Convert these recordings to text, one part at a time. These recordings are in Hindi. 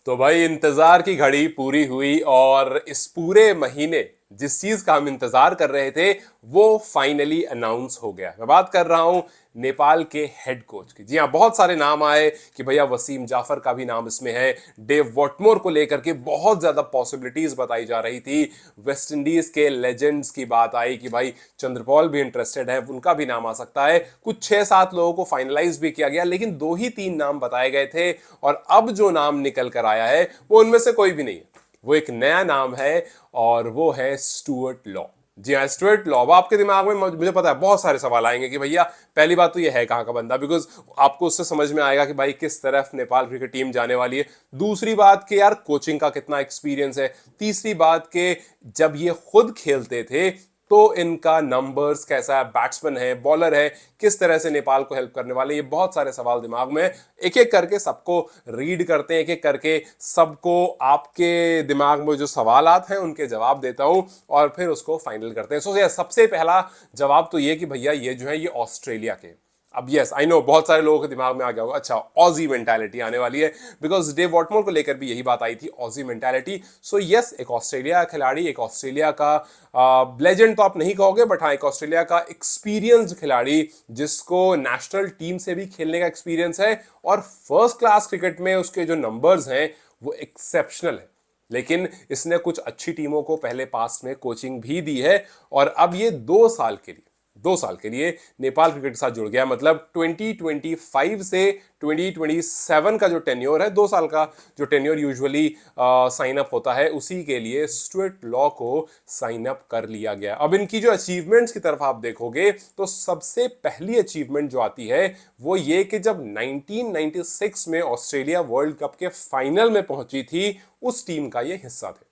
तो भाई इंतजार की घड़ी पूरी हुई और इस पूरे महीने जिस चीज का हम इंतजार कर रहे थे वो फाइनली अनाउंस हो गया। मैं बात कर रहा हूं नेपाल के हेड कोच की। जी हाँ, बहुत सारे नाम आए कि भैया वसीम जाफर का भी नाम इसमें है, डेव वॉटमोर को लेकर के बहुत ज्यादा पॉसिबिलिटीज बताई जा रही थी, वेस्ट इंडीज के लेजेंड्स की बात आई कि भाई चंद्रपॉल भी इंटरेस्टेड है, उनका भी नाम आ सकता है। कुछ 6-7 लोगों को फाइनलाइज भी किया गया, लेकिन 2 ही 3 नाम बताए गए थे और अब जो नाम निकल कर आया है वो उनमें से कोई भी नहीं है। वो एक नया नाम है और वो है स्टुअर्ट लॉ। जी हाँ, स्टुअर्ट लॉ। अब आपके दिमाग में मुझे पता है बहुत सारे सवाल आएंगे कि भैया पहली बात तो ये है कहाँ का बंदा, बिकॉज आपको उससे समझ में आएगा कि भाई किस तरफ नेपाल क्रिकेट टीम जाने वाली है। दूसरी बात कि यार कोचिंग का कितना एक्सपीरियंस है। तीसरी बात कि जब ये खुद खेलते थे तो इनका नंबर्स कैसा है, बैट्समैन है, बॉलर है, किस तरह से नेपाल को हेल्प करने वाले। ये बहुत सारे सवाल दिमाग में, एक एक करके सबको रीड करते हैं, एक एक करके सबको आपके दिमाग में जो सवाल आते हैं उनके जवाब देता हूं और फिर उसको फाइनल करते हैं। सो सबसे पहला जवाब तो ये कि भैया ये जो है ये ऑस्ट्रेलिया के। अब यस आई नो बहुत सारे लोगों के दिमाग में आ गया होगा, अच्छा ऑजी मेंटालिटी आने वाली है, बिकॉज डेव वॉटमोर को लेकर भी यही बात आई थी, ऑजी मेंटालिटी। सो यस, एक ऑस्ट्रेलिया का खिलाड़ी, एक ऑस्ट्रेलिया का लेजेंड तो आप नहीं कहोगे, बट हाँ एक ऑस्ट्रेलिया का एक्सपीरियंस्ड खिलाड़ी जिसको नेशनल टीम से भी खेलने का एक्सपीरियंस है और फर्स्ट क्लास क्रिकेट में उसके जो नंबर्स हैं वो एक्सेप्शनल है। लेकिन इसने कुछ अच्छी टीमों को पहले पास में कोचिंग भी दी है और अब ये 2 साल के लिए नेपाल क्रिकेट के साथ जुड़ गया। मतलब 2025 से 2027 का जो टेन्योर है, 2 साल का जो टेन्योर यूजुअली साइन अप होता है, उसी के लिए स्टुअर्ट लॉ को साइन अप कर लिया गया। अब इनकी जो अचीवमेंट्स की तरफ आप देखोगे तो सबसे पहली अचीवमेंट जो आती है वो ये कि जब 1996 में ऑस्ट्रेलिया वर्ल्ड कप के फाइनल में पहुंची थी, उस टीम का ये हिस्सा थे,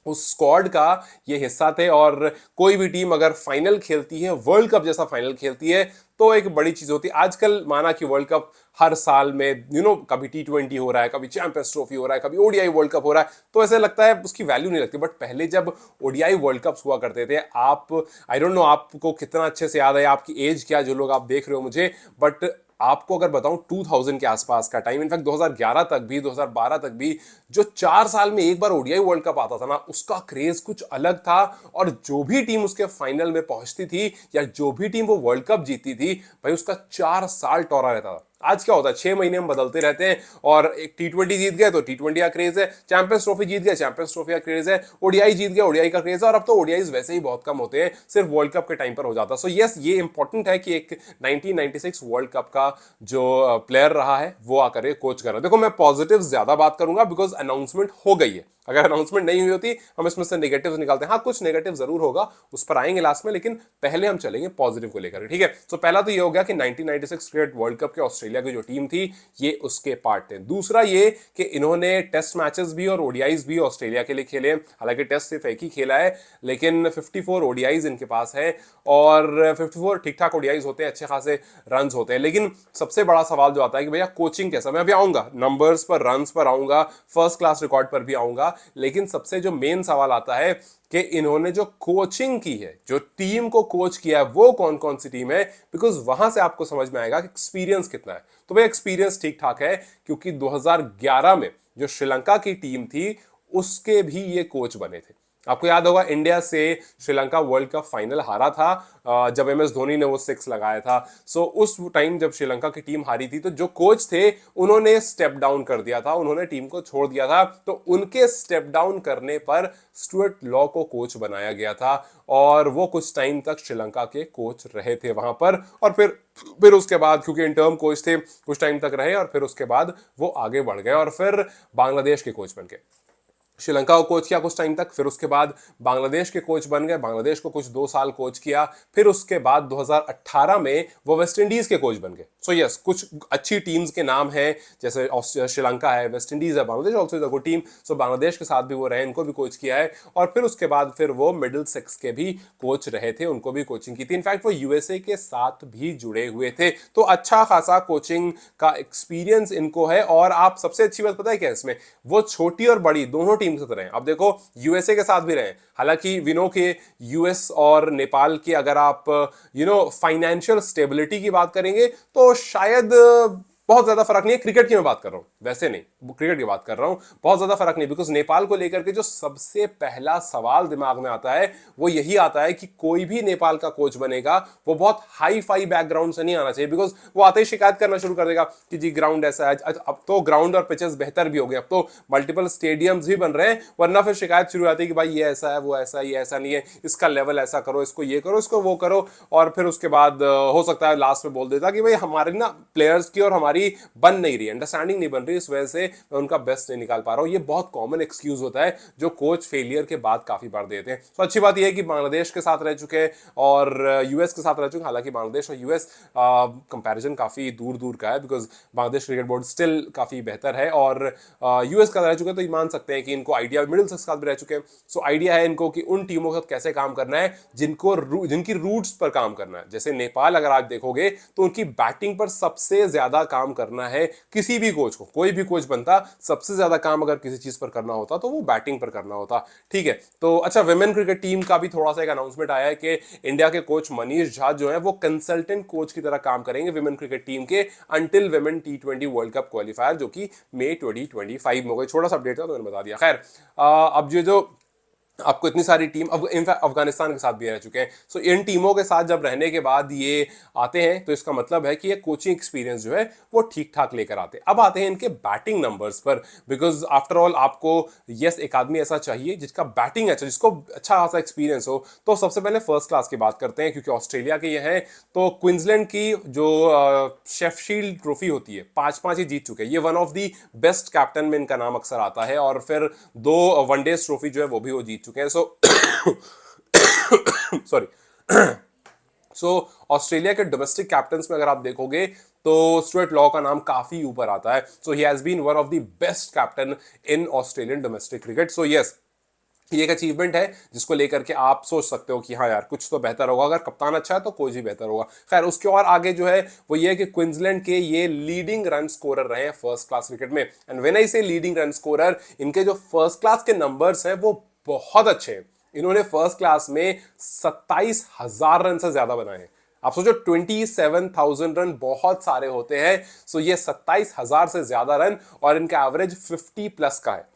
उस स्क्वाड का ये हिस्सा थे। और कोई भी टीम अगर फाइनल खेलती है, वर्ल्ड कप जैसा फाइनल खेलती है, तो एक बड़ी चीज होती है। आजकल माना कि वर्ल्ड कप हर साल में कभी T20 हो रहा है, कभी चैंपियंस ट्रॉफी हो रहा है, कभी ओडीआई वर्ल्ड कप हो रहा है, तो ऐसे लगता है उसकी वैल्यू नहीं लगती। बट पहले जब ओडीआई वर्ल्ड कप हुआ करते थे, आप आई डोंट नो आपको कितना अच्छे से याद है, आपकी एज क्या, जो लोग आप देख रहे हो मुझे, बट आपको अगर बताऊं 2000 के आसपास का टाइम, इनफैक्ट 2011 तक भी, 2012 तक भी, जो 4 साल में एक बार ओडीआई वर्ल्ड कप आता था ना, उसका क्रेज कुछ अलग था। और जो भी टीम उसके फाइनल में पहुंचती थी या जो भी टीम वो वर्ल्ड कप जीती थी, भाई उसका 4 साल टोरा रहता था। आज क्या होता है, 6 महीने में बदलते रहते हैं और एक T20 जीत गए तो T20 का क्रेज है, चैंपियंस ट्रॉफी जीत गए, चैंपियंस ट्रॉफी का क्रेज है, ओडीआई जीत गया, ओडीआई का क्रेज है। और अब तो ओडीआईज वैसे ही बहुत कम होते हैं, सिर्फ वर्ल्ड कप के टाइम पर हो जाता है। सो यस, ये इंपॉर्टेंट है कि एक 1996 वर्ल्ड कप का जो प्लेयर रहा है वो आकर कोच कर रहा है। देखो मैं पॉजिटिव ज्यादा बात करूंगा बिकॉज अनाउंसमेंट हो गई है। अगर अनाउंसमेंट नहीं हुई होती हम इसमें से नेगेटिव निकालते हैं। हाँ, कुछ नेगेटिव जरूर होगा, उस पर आएंगे लास्ट में, लेकिन पहले हम चलेंगे पॉजिटिव को लेकर। ठीक है, तो पहला तो ये हो गया कि 1996 क्रिकेट वर्ल्ड कप के ऑस्ट्रेलिया की जो टीम थी ये उसके पार्ट थे। दूसरा ये कि इन्होंने टेस्ट मैचेस भी और ओडीआईज भी ऑस्ट्रेलिया के लिए खेले। हालांकि टेस्ट सिर्फ एक ही खेला है, लेकिन 54 ओडीआईज इनके पास है और 54 ठीक ठाक ओडीआईज होते हैं, अच्छे खासे रन होते हैं। लेकिन सबसे बड़ा सवाल जो आता है कि भैया कोचिंग कैसा, मैं अभी आऊंगा नंबर्स पर, रन पर आऊंगा, फर्स्ट क्लास रिकॉर्ड पर भी आऊंगा, लेकिन सबसे जो मेन सवाल आता है कि इन्होंने जो कोचिंग की है, जो टीम को कोच किया है, वो कौन कौन सी टीम है, बिकॉज वहां से आपको समझ में आएगा कि एक्सपीरियंस कितना है। तो भाई एक्सपीरियंस ठीक ठाक है, क्योंकि 2011 में जो श्रीलंका की टीम थी उसके भी ये कोच बने थे। आपको याद होगा इंडिया से श्रीलंका वर्ल्ड कप फाइनल हारा था जब एम एस धोनी ने वो 6 लगाया था। सो उस टाइम जब श्रीलंका की टीम हारी थी तो जो कोच थे उन्होंने स्टेप डाउन कर दिया था, उन्होंने टीम को छोड़ दिया था। तो उनके स्टेप डाउन करने पर स्टुअर्ट लॉ को कोच बनाया गया था और वो कुछ टाइम तक श्रीलंका के कोच रहे थे वहां पर। और फिर उसके बाद, क्योंकि इंटर्म कोच थे, कुछ टाइम तक रहे और फिर उसके बाद वो आगे बढ़ गए और फिर बांग्लादेश के कोच बन गए। श्रीलंका को कोच किया कुछ टाइम तक, फिर उसके बाद बांग्लादेश के कोच बन गए, बांग्लादेश को कुछ 2 साल कोच किया, फिर उसके बाद 2018 में वो वेस्ट इंडीज के कोच बन गए। सो यस, कुछ अच्छी टीम्स के नाम हैं, जैसे श्रीलंका है, वेस्ट इंडीज है, Bangladesh also is a good team. So Bangladesh के साथ भी वो रहे, इनको भी कोच किया है। और फिर उसके बाद फिर वो मिडिल सेक्स के भी कोच रहे थे, उनको भी कोचिंग की थी। इनफैक्ट वो यूएसए के साथ भी जुड़े हुए थे। तो अच्छा खासा कोचिंग का एक्सपीरियंस इनको है। और आप सबसे अच्छी बात पता है क्या इसमें, वो छोटी और बड़ी दोनों टीम से रहे। अब देखो यूएसए के साथ भी रहे, हालांकि विनो के यूएस और नेपाल की अगर आप फाइनेंशियल स्टेबिलिटी की बात करेंगे तो शायद बहुत ज्यादा फर्क नहीं है, क्रिकेट की मैं बात कर रहा हूं, वैसे नहीं, क्रिकेट की बात कर रहा हूं, बहुत ज्यादा फर्क नहीं। बिकॉज नेपाल को लेकर के जो सबसे पहला सवाल दिमाग में आता है वो यही आता है कि कोई भी नेपाल का कोच बनेगा वो बहुत हाई फाई बैकग्राउंड से नहीं आना चाहिए। बिकॉज वो आते ही शिकायत करना शुरू कर देगा कि जी ग्राउंड ऐसा है। अब तो ग्राउंड और पिचेस बेहतर भी हो गए, अब तो मल्टीपल स्टेडियम्स भी बन रहे हैं, वरना फिर शिकायत शुरू आती है कि भाई ये ऐसा है, वो ऐसा है, ये ऐसा नहीं है, इसका लेवल ऐसा करो, इसको ये करो, इसको वो करो। और फिर उसके बाद हो सकता है लास्ट में बोल देता कि भाई हमारे ना प्लेयर्स की और हमारी बन नहीं रही, अंडरस्टैंडिंग नहीं बन रही, इस वजह से मैं उनका बेस्ट नहीं निकाल पा रहा हूं। ये बहुत कॉमन एक्सक्यूज होता है जो कोच फेलियर के बाद काफी बार देते हैं। तो अच्छी बात यह है कि बांग्लादेश के साथ रह चुके हैं और यूएस के साथ रह चुके हैं। हालांकि बांग्लादेश और यूएस कंपैरिजन काफी दूर दूर का है, because Bangladesh cricket board still काफी बेहतर है, और यूएस का रह चुके हैं तो ये मान सकते हैं कि इनको आइडिया, मिडिल के साथ भी रह चुके हैं, सो आइडिया है इनको कि उन टीमों के साथ कैसे काम करना है जिनकी रूट्स पर काम करना है। जैसे नेपाल अगर आप देखोगे तो उनकी बैटिंग पर सबसे ज्यादा काम करना है। किसी भी कोच को, कोई भी कोच बनता, सबसे ज्यादा काम अगर किसी चीज पर करना होता तो वो बैटिंग पर करना होता। ठीक है, तो अच्छा, विमेन क्रिकेट टीम का भी थोड़ा सा एक अनाउंसमेंट आया है कि इंडिया के कोच मनीष झा जो है वो कंसल्टेंट कोच की तरह काम करेंगे विमेन क्रिकेट टीम के until women T20 world cup qualifier, जो कि मई 2025 में हो गई। छोटा सा अपडेट था तो मैंने बता दिया। खैर, अब जो आपको इतनी सारी टीम, अब इनफैक्ट अफगानिस्तान के साथ भी रह चुके हैं, सो इन टीमों के साथ जब रहने के बाद ये आते हैं तो इसका मतलब है कि ये कोचिंग एक्सपीरियंस जो है वो ठीक ठाक लेकर आते हैं। अब आते हैं इनके बैटिंग नंबर्स पर, बिकॉज आफ्टर ऑल आपको यस एक आदमी ऐसा चाहिए जिसका बैटिंग अच्छा, जिसको अच्छा खासा एक्सपीरियंस हो। तो सबसे पहले फर्स्ट क्लास की बात करते हैं, क्योंकि ऑस्ट्रेलिया के ये हैं, तो क्वींसलैंड की जो शेफशील्ड ट्रॉफी होती है 5-5 ही जीत चुके हैं। ये one of the best captain में इनका नाम अक्सर आता है, और फिर 2 वनडे ट्रॉफी जो है वो भी वो जीत चुके हैं। सो सॉरी सो ऑस्ट्रेलिया के डोमेस्टिक कैप्टन्स में अगर आप देखोगे तो स्टुअर्ट लॉ का नाम काफी ऊपर आता है। So he has been one of the best captain in Australian domestic cricket. So yes, ये एक अचीवमेंट है जिसको लेकर के आप सोच सकते हो कि हाँ यार कुछ तो बेहतर होगा, अगर कप्तान अच्छा है तो कोच भी बेहतर होगा। खैर, उसके और आगे जो है वो ये है कि क्वींसलैंड के ये लीडिंग रन स्कोरर रहे हैं फर्स्ट क्लास क्रिकेट में। एंड व्हेन आई से लीडिंग रन स्कोरर, इनके जो फर्स्ट क्लास के नंबर्स हैं वो बहुत अच्छे हैं। इन्होंने फर्स्ट क्लास में 27,000 रन से ज्यादा बनाए हैं। आप सोचो 27,000 रन बहुत सारे होते हैं, सो ये 27,000 से ज्यादा रन, और इनका एवरेज 50 प्लस का है।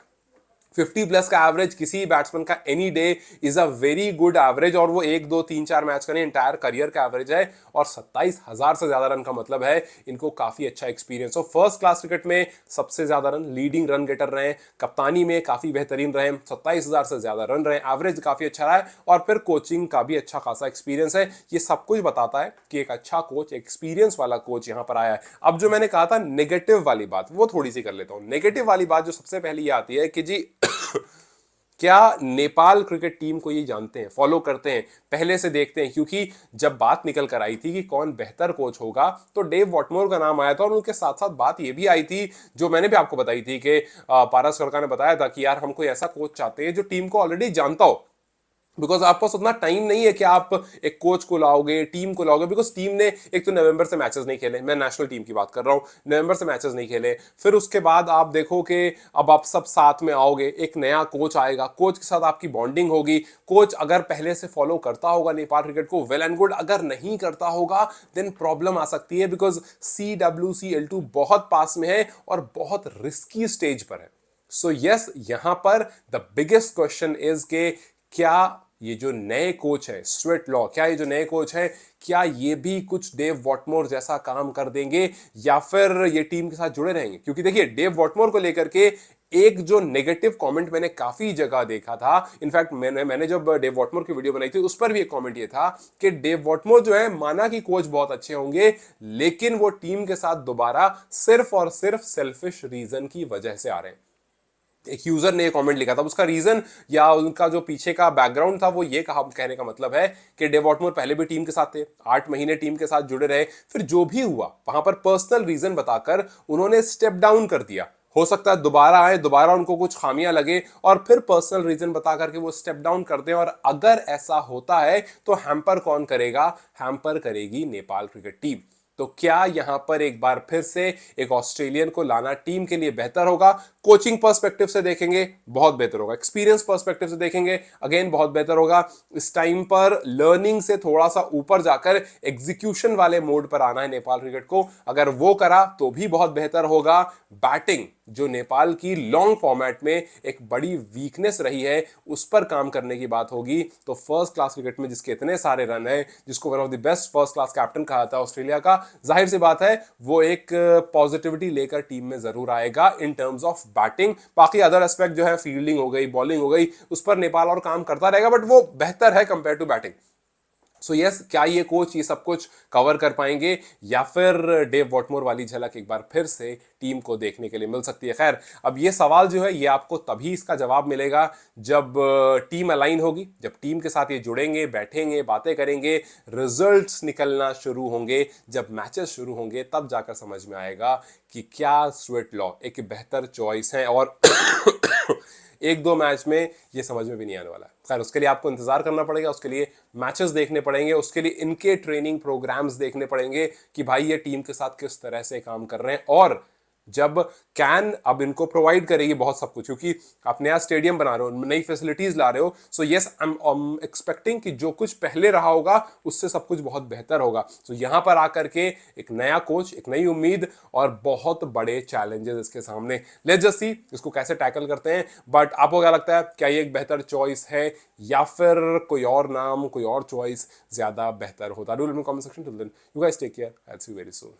50 प्लस का एवरेज किसी बैट्समैन का any day is a very good average, और वो 1 2 3 4 मैच का नहीं, इंटायर करियर का एवरेज है। और 27,000 से ज्यादा रन का मतलब है इनको काफी अच्छा एक्सपीरियंस हो। फर्स्ट क्लास क्रिकेट में सबसे ज्यादा रन, लीडिंग रन गेटर रहे, कप्तानी में काफी बेहतरीन रहे, 27,000 से ज्यादा रन रहे, एवरेज काफी अच्छा रहा है, और फिर कोचिंग का भी अच्छा खासा एक्सपीरियंस है। ये सब कुछ बताता है कि एक अच्छा कोच, एक्सपीरियंस वाला कोच यहां पर आया है। अब जो मैंने कहा था नेगेटिव वाली बात, वो थोड़ी सी कर लेता हूं। नेगेटिव वाली बात जो सबसे पहले ये आती है कि जी क्या नेपाल क्रिकेट टीम को ये जानते हैं, फॉलो करते हैं, पहले से देखते हैं? क्योंकि जब बात निकल कर आई थी कि कौन बेहतर कोच होगा तो डेव वॉटमोर का नाम आया था, और उनके साथ साथ बात ये भी आई थी जो मैंने भी आपको बताई थी कि पारस खड़का ने बताया था कि यार हम कोई ऐसा कोच चाहते हैं जो टीम को ऑलरेडी जानता हो। बिकॉज आपके पास उतना टाइम नहीं है कि आप एक कोच को लाओगे, टीम को लाओगे, बिकॉज टीम ने एक तो नवंबर से मैचेस नहीं खेले, मैं नेशनल टीम की बात कर रहा हूँ, नवंबर से मैचेस नहीं खेले। फिर उसके बाद आप देखो कि अब आप सब साथ में आओगे, एक नया कोच आएगा, कोच के साथ आपकी बॉन्डिंग होगी। कोच अगर पहले से फॉलो करता होगा नेपाल क्रिकेट को, वेल एंड गुड, अगर नहीं करता होगा देन प्रॉब्लम आ सकती है, बिकॉज CWC L2 बहुत पास में है और बहुत रिस्की स्टेज पर है। सो यस, यहां पर द बिगेस्ट क्वेश्चन इज के क्या ये जो नए कोच है स्टुअर्ट लॉ, क्या ये जो नए कोच है क्या ये भी कुछ डेव वॉटमोर जैसा काम कर देंगे, या फिर ये टीम के साथ जुड़े रहेंगे? क्योंकि देखिए, डेव वॉटमोर को लेकर के एक जो नेगेटिव कमेंट मैंने काफी जगह देखा था, इनफैक्ट मैंने जब डेव वॉटमोर की वीडियो बनाई थी उस पर भी एक कमेंट ये था कि डेव वॉटमोर जो है, माना कि कोच बहुत अच्छे होंगे, लेकिन वो टीम के साथ दोबारा सिर्फ और सिर्फ सेल्फिश रीजन की वजह से आ रहे हैं। एक यूजर ने कमेंट लिखा था, उसका रीजन या उनका जो पीछे का बैकग्राउंड था वो ये कहा, कहने का मतलब है कि डेव वॉटमोर पहले भी टीम के साथ थे, 8 महीने टीम के साथ जुड़े रहे, फिर जो भी हुआ वहां पर पर्सनल रीजन बताकर उन्होंने स्टेप डाउन कर दिया। हो सकता है दोबारा आए, दोबारा उनको कुछ खामियां लगे और फिर पर्सनल रीजन बता करके वो स्टेप डाउन कर दें, और अगर ऐसा होता है तो हैम्पर कौन करेगा? हैम्पर करेगी नेपाल क्रिकेट टीम। तो क्या यहां पर एक बार फिर से एक ऑस्ट्रेलियन को लाना टीम के लिए बेहतर होगा? कोचिंग पर्सपेक्टिव से देखेंगे बहुत बेहतर होगा, एक्सपीरियंस पर्सपेक्टिव से देखेंगे अगेन बहुत बेहतर होगा। इस टाइम पर लर्निंग से थोड़ा सा वीकर जाकर एग्जीक्यूशन वाले मोड पर आना है नेपाल क्रिकेट को, अगर वो करा तो भी बहुत बेहतर होगा। बैटिंग जो नेपाल की लॉन्ग फॉर्मेट में एक बड़ी वीकनेस रही है उस पर काम करने की बात होगी। तो फर्स्ट क्लास क्रिकेट में जिसके इतने सारे रन है, जिसको one of the best first class captain कहा था ऑस्ट्रेलिया का, जाहिर सी बात है वो एक पॉजिटिविटी लेकर टीम में जरूर आएगा इन टर्म्स ऑफ बैटिंग। बाकी अदर एस्पेक्ट जो है फील्डिंग हो गई, बॉलिंग हो गई, उस पर नेपाल और काम करता रहेगा, बट वो बेहतर है compare to batting. So yes, क्या ये कोच ये सब कुछ कवर कर पाएंगे या फिर डेव वॉटमोर वाली झलक एक बार फिर से टीम को देखने के लिए मिल सकती है? खैर, अब ये सवाल जो है ये आपको तभी इसका जवाब मिलेगा जब टीम अलाइन होगी, जब टीम के साथ ये जुड़ेंगे, बैठेंगे, बातें करेंगे, रिजल्ट्स निकलना शुरू होंगे, जब मैचेस शुरू होंगे, तब जाकर समझ में आएगा कि क्या स्टुअर्ट लॉ एक बेहतर चॉइस है। और एक दो मैच में ये समझ में भी नहीं आने वाला है। खैर, उसके लिए आपको इंतजार करना पड़ेगा, उसके लिए मैचेस देखने पड़ेंगे, उसके लिए इनके ट्रेनिंग प्रोग्राम्स देखने पड़ेंगे कि भाई ये टीम के साथ किस तरह से काम कर रहे हैं। और जब कैन अब इनको प्रोवाइड करेगी बहुत सब कुछ, क्योंकि आप नया स्टेडियम बना रहे हो, नई फैसिलिटीज ला रहे हो, so yes I am expecting कि जो कुछ पहले रहा होगा उससे सब कुछ बहुत बेहतर होगा। सो यहां पर आकर के एक नया कोच, एक नई उम्मीद और बहुत बड़े चैलेंजेस इसके सामने। लेट्स जस्ट सी इसको कैसे टैकल करते हैं। बट आपको क्या लगता है, क्या ये एक बेहतर चॉइस है या फिर कोई और नाम, कोई और चॉइस ज्यादा बेहतर होता? Do let me comment section. Till then you guys take care, I will see you very soon.